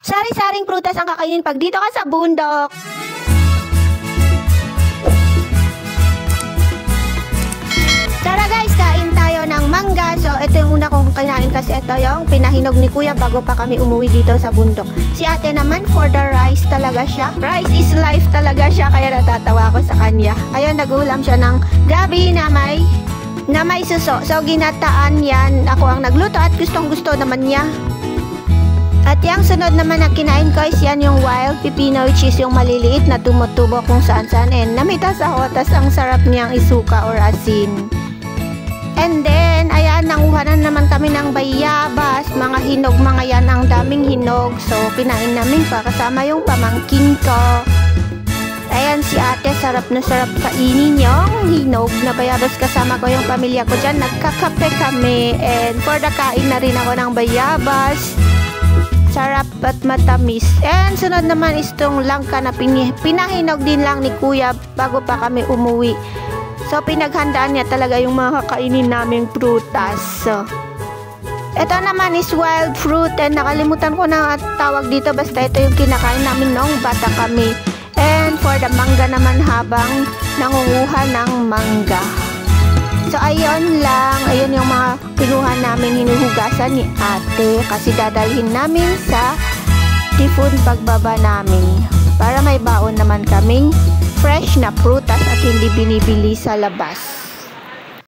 Sari-saring prutas ang kakainin pag dito ka sa bundok. Tara guys, kain tayo ng mangga. So, ito yung una kong kinain kasi ito yung pinahinog ni Kuya bago pa kami umuwi dito sa bundok. Si ate naman, for the rice talaga siya. Rice is life talaga siya, kaya natatawa ako sa kanya. Ayun, nag-ulam siya ng gabi na may suso. So, ginataan yan. Ako ang nagluto at gustong-gusto naman niya. At yung sunod naman na kinain ko is yan yung wild pipino, which is yung maliliit na tumutubo kung saan-saan. And namitas ako, tas ang sarap niyang isuka or asin. And then, ayan, nanguha na naman kami ng bayabas, mga hinog, mga yan, ang daming hinog. So, pinain namin pa kasama yung pamangkin ko. Ayan, si ate, sarap na sarap kainin yung hinog na bayabas. Kasama ko yung pamilya ko dyan, nagkakape kami. And for the kain na rin ako ng bayabas. Sarap at matamis. And sunod naman is itong langka na pinahinog din lang ni Kuya bago pa kami umuwi. So, pinaghandaan niya talaga yung mga kakainin naming prutas. So, ito naman is wild fruit. And nakalimutan ko na tawag dito. Basta ito yung kinakain namin noong bata kami. And for the mangga naman habang nangunguha ng mangga. So, ayun lang. Ayun yung mga pinuha namin, hinuhugasan ni ate. Kasi dadalhin namin sa tipon pagbaba namin. Para may baon naman kaming fresh na prutas at hindi binibili sa labas.